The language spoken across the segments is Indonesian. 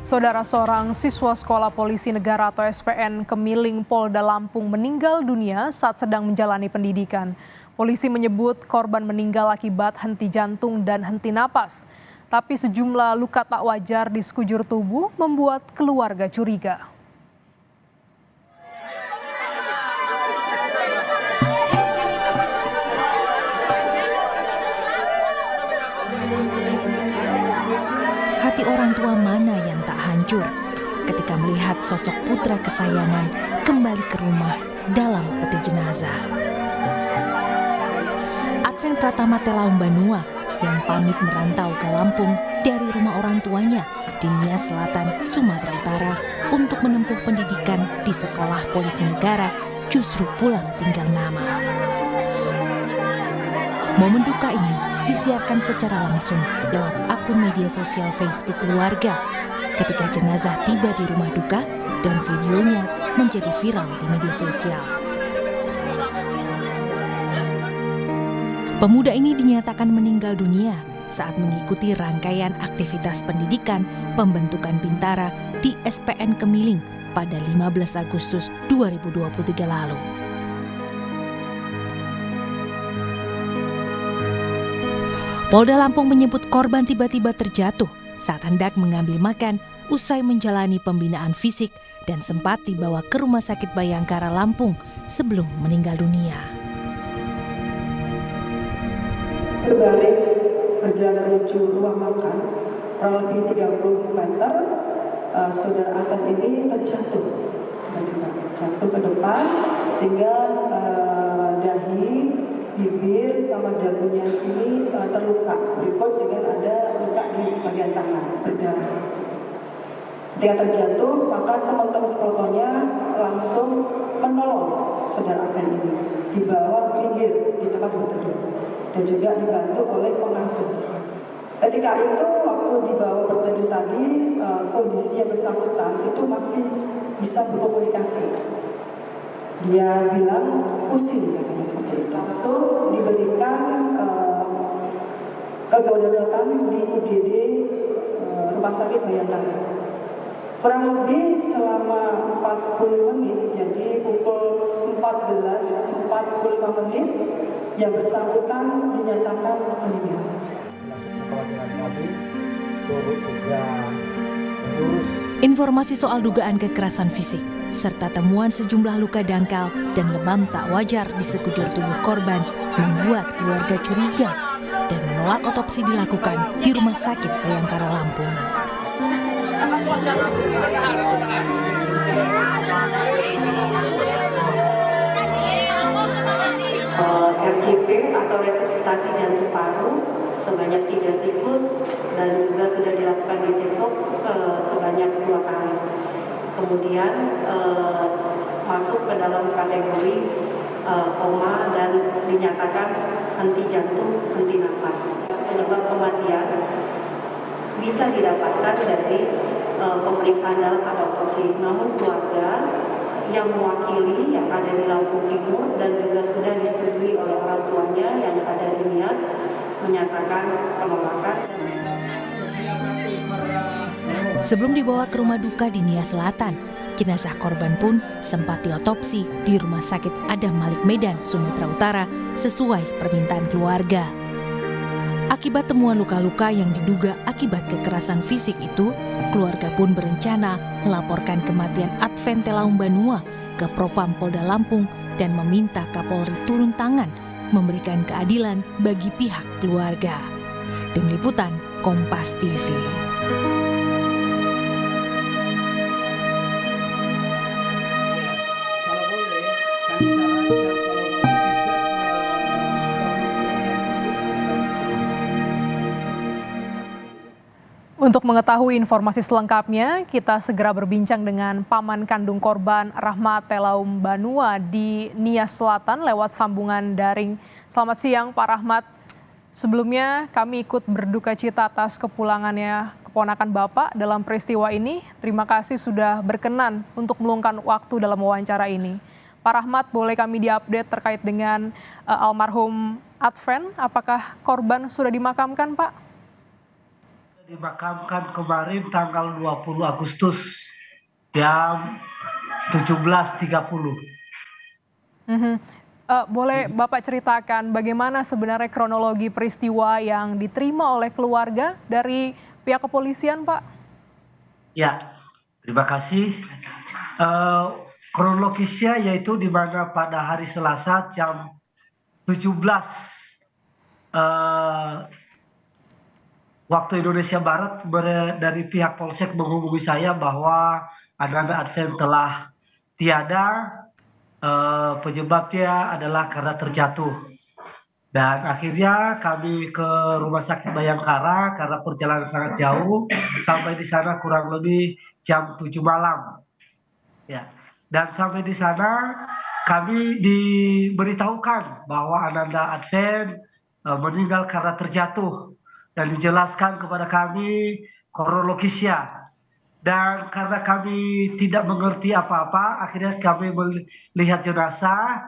Saudara, seorang siswa Sekolah Polisi Negara atau SPN Kemiling Polda Lampung meninggal dunia saat sedang menjalani pendidikan. Polisi menyebut korban meninggal akibat henti jantung dan henti napas. Tapi sejumlah luka tak wajar di sekujur tubuh membuat keluarga curiga. Hati orang tua mana yang tak hancur ketika melihat sosok putra kesayangan kembali ke rumah dalam peti jenazah. Adven Pratama Telaum Banua yang pamit merantau ke Lampung dari rumah orang tuanya di Nias Selatan, Sumatera Utara untuk menempuh pendidikan di Sekolah Polisi Negara justru pulang tinggal nama. Momen duka ini disiarkan secara langsung lewat akun media sosial Facebook keluarga ketika jenazah tiba di rumah duka dan videonya menjadi viral di media sosial. Pemuda ini dinyatakan meninggal dunia saat mengikuti rangkaian aktivitas pendidikan pembentukan Bintara di SPN Kemiling pada 15 Agustus 2023 lalu. Polda Lampung menyebut korban tiba-tiba terjatuh saat hendak mengambil makan usai menjalani pembinaan fisik dan sempat dibawa ke Rumah Sakit Bayangkara Lampung sebelum meninggal dunia. Berbaris berjalan menuju ruang makan, kurang lebih 30 meter, saudara Adven ini terjatuh ke depan sehingga dahi, bibir sama dagunya sini terluka. Berikut dengan ada luka di bagian tangan, berdarah. Ketika terjatuh, maka teman-teman sekolahnya langsung menolong saudara Adven ini, dibawa pinggir di tempat berteduh dan juga dibantu oleh pengasuh. Ketika itu waktu dibawa berteduh tadi, kondisi yang bersangkutan itu masih bisa berkomunikasi. Dia bilang pusing, katanya seperti itu. Langsung diberikan kedaruratan di UGD Rumah Sakit Bayangkara. Kurang lebih selama 40 menit, jadi pukul 14.45 menit, yang bersangkutan dinyatakan meninggal. Informasi soal dugaan kekerasan fisik serta temuan sejumlah luka dangkal dan lebam tak wajar di sekujur tubuh korban membuat keluarga curiga dan menolak otopsi dilakukan di Rumah Sakit Bayangkara Lampung. RJP atau resusitasi jantung paru sebanyak 3 siklus dan juga sudah dilakukan di sisok sebanyak 2 kali. Kemudian masuk ke dalam kategori koma dan dinyatakan henti jantung, henti nafas. Penyebab kematian bisa didapatkan dari pemeriksaan dalam atau otopsi, namun keluarga yang mewakili yang ada di Lampung Timur dan juga sudah disetujui oleh orang tuanya yang ada di Nias menyatakan penolakan. Sebelum dibawa ke rumah duka di Nias Selatan, jenazah korban pun sempat diotopsi di Rumah Sakit Adam Malik Medan, Sumatera Utara sesuai permintaan keluarga. Akibat temuan luka-luka yang diduga akibat kekerasan fisik itu, keluarga pun berencana melaporkan kematian Adven Telaum Banua ke Propam Polda Lampung dan meminta Kapolri turun tangan memberikan keadilan bagi pihak keluarga. Tim Liputan Kompas TV. Untuk mengetahui informasi selengkapnya, kita segera berbincang dengan paman kandung korban Rahmat Telaum Banua di Nias Selatan lewat sambungan daring. Selamat siang Pak Rahmat. Sebelumnya kami ikut berduka cita atas kepulangannya keponakan Bapak dalam peristiwa ini. Terima kasih sudah berkenan untuk meluangkan waktu dalam wawancara ini. Pak Rahmat, boleh kami diupdate terkait dengan almarhum Adven? Apakah korban sudah dimakamkan, Pak? Dimakamkan kemarin tanggal 20 Agustus jam 17.30. Mhm. Boleh Bapak ceritakan bagaimana sebenarnya kronologi peristiwa yang diterima oleh keluarga dari pihak kepolisian, Pak? Ya, terima kasih. Eh, Kronologisnya yaitu di mana pada hari Selasa jam 17 eh, waktu Indonesia Barat dari pihak Polsek menghubungi saya bahwa Ananda Advent telah tiada, penyebabnya adalah karena terjatuh. Dan akhirnya kami ke Rumah Sakit Bayangkara karena perjalanan sangat jauh, sampai di sana kurang lebih jam 7 malam. Ya. Dan sampai di sana kami diberitahukan bahwa Ananda Advent meninggal karena terjatuh dan dijelaskan kepada kami kronologisnya. Dan karena kami tidak mengerti apa-apa, akhirnya kami melihat jenazah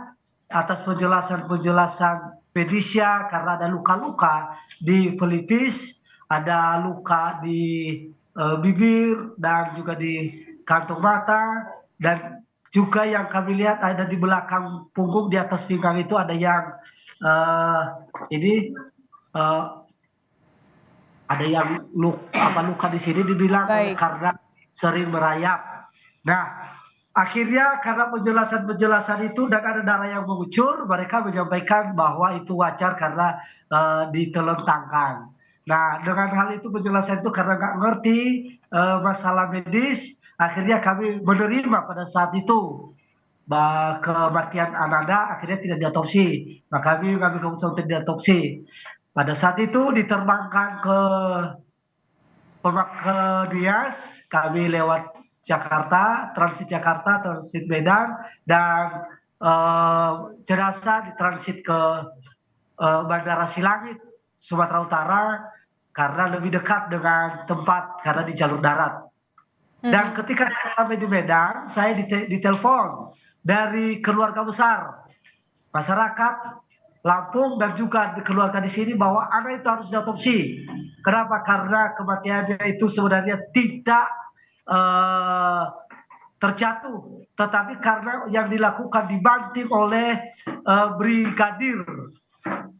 atas penjelasan-penjelasan medisnya karena ada luka-luka di pelipis, ada luka di bibir dan juga di kantong mata, dan juga yang kami lihat ada di belakang punggung di atas pinggang itu ada yang ini eh, ada yang luka di sini dibilang Baik. karena sering merayap. Nah, akhirnya karena penjelasan-penjelasan itu dan ada darah yang mengucur, mereka menyampaikan bahwa itu wajar karena ditelentangkan. Nah, dengan hal itu penjelasan itu karena nggak ngerti masalah medis, akhirnya kami menerima pada saat itu kematian Ananda akhirnya tidak diotopsi. Nah, kami ngambil keputusan untuk diotopsi. Pada saat itu diterbangkan ke Dias, kami lewat Jakarta, transit Medan, dan jenazah ditransit ke Bandara Silangit, Sumatera Utara, karena lebih dekat dengan tempat karena di jalur darat. Dan ketika saya sampai di Medan, saya ditelepon dari keluarga besar masyarakat Lampung dan juga keluarga di sini bahwa anak itu harus diotopsi. Kenapa? Karena kematiannya itu sebenarnya tidak terjatuh, tetapi karena yang dilakukan dibanting oleh Brigadir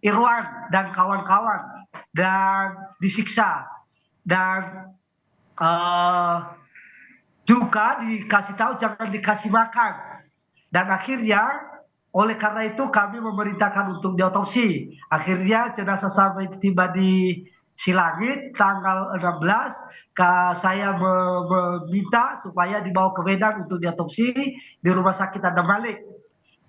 Irwan dan kawan-kawan dan disiksa dan juga dikasih tahu jangan dikasih makan. Dan akhirnya oleh karena itu kami memerintahkan untuk diotopsi. Akhirnya jenazah sampai tiba di Silangit tanggal 16, saya meminta supaya dibawa ke Medan untuk diotopsi di Rumah Sakit Adam Malik.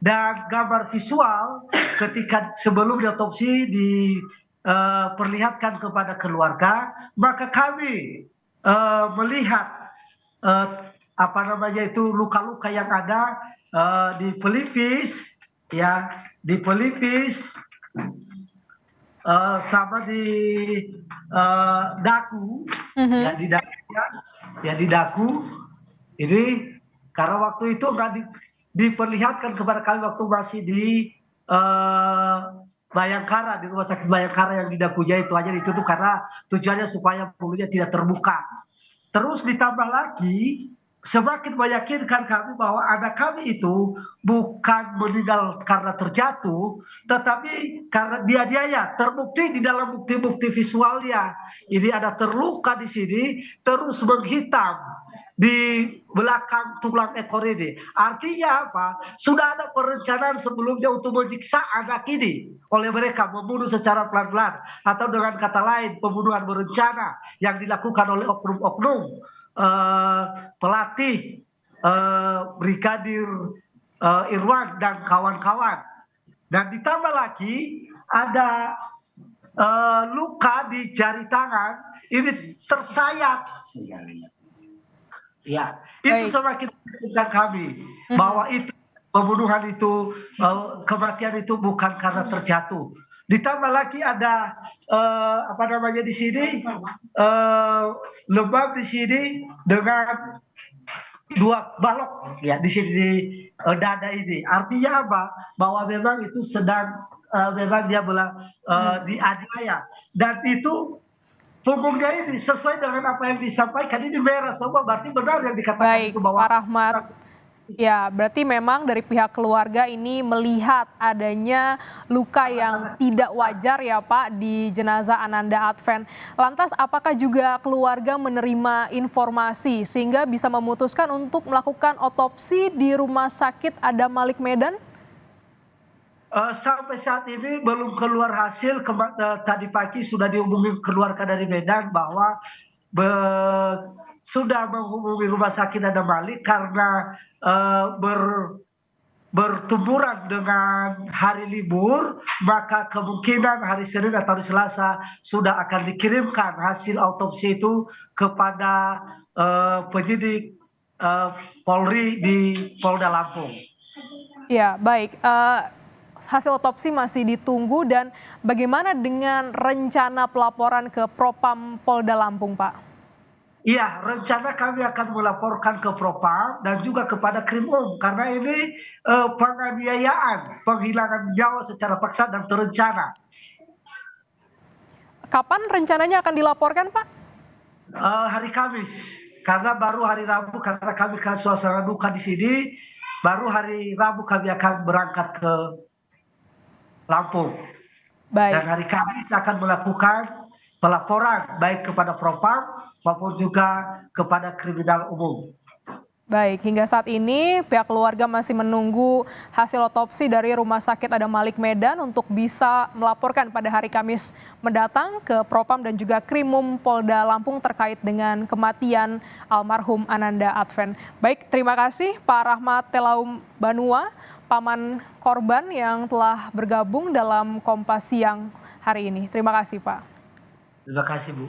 Dan gambar visual ketika sebelum diotopsi diperlihatkan kepada keluarga, maka kami melihat apa namanya itu luka-luka yang ada di pelipis, ya, di pelipis sama di daku, ya di daku, ya di daku. Ini karena waktu itu nggak diperlihatkan kepada kami waktu masih di Bayangkara, di Rumah Sakit Bayangkara yang di dakunya itu aja ditutup karena tujuannya supaya mulutnya tidak terbuka. Terus ditambah lagi semakin meyakinkan kami bahwa anak kami itu bukan meninggal karena terjatuh, tetapi karena dia terbukti di dalam bukti-bukti visualnya. Ini ada terluka di sini, terus menghitam di belakang tulang ekor ini. Artinya apa? Sudah ada perencanaan sebelumnya untuk menyiksa anak ini oleh mereka, membunuh secara pelan-pelan, atau dengan kata lain pembunuhan berencana yang dilakukan oleh oknum-oknum pelatih Brigadir Irwan dan kawan-kawan. Dan ditambah lagi ada luka di jari tangan ini tersayat. Ya, itu semakin meyakinkan kami bahwa itu pembunuhan itu, kematian itu bukan karena terjatuh. Ditambah lagi ada apa namanya di sini lebam di sini dengan 2 balok ya di sini di dada ini. Artinya apa? Bahwa memang itu sedang memang dia dianiaya, dan itu punggungnya ini sesuai dengan apa yang disampaikan ini merah semua, berarti benar yang dikatakan Baik, itu bahwa Pak Rahmat. Ya, berarti memang dari pihak keluarga ini melihat adanya luka yang tidak wajar ya Pak di jenazah Ananda Adven. Lantas apakah juga keluarga menerima informasi sehingga bisa memutuskan untuk melakukan otopsi di Rumah Sakit Adam Malik Medan? Sampai saat ini belum keluar hasil. Tadi pagi sudah dihubungi keluarga dari Medan bahwa sudah menghubungi Rumah Sakit Adam Malik karena bertumburan dengan hari libur, maka kemungkinan hari Senin atau hari Selasa sudah akan dikirimkan hasil autopsi itu kepada penyidik Polri di Polda Lampung. Ya, baik. Hasil otopsi masih ditunggu dan bagaimana dengan rencana pelaporan ke Propam Polda Lampung, Pak? Iya, rencana kami akan melaporkan ke Propam dan juga kepada Krimum karena ini penganiayaan, penghilangan nyawa secara paksa dan terencana. Kapan rencananya akan dilaporkan, Pak? Hari Kamis, karena baru hari Rabu, karena kami kan suasana duka di sini, baru hari Rabu kami akan berangkat ke Lampung. Dan Baik. hari Kamis akan melakukan pelaporan baik kepada Propam maupun juga kepada kriminal umum. Baik, hingga saat ini pihak keluarga masih menunggu hasil otopsi dari Rumah Sakit Adam Malik Medan untuk bisa melaporkan pada hari Kamis mendatang ke Propam dan juga Krimum Polda Lampung terkait dengan kematian almarhum Ananda Adven. Baik, terima kasih Pak Rahmat Telaum Banua, paman korban yang telah bergabung dalam Kompas Siang hari ini. Terima kasih Pak. Terima kasih Bu.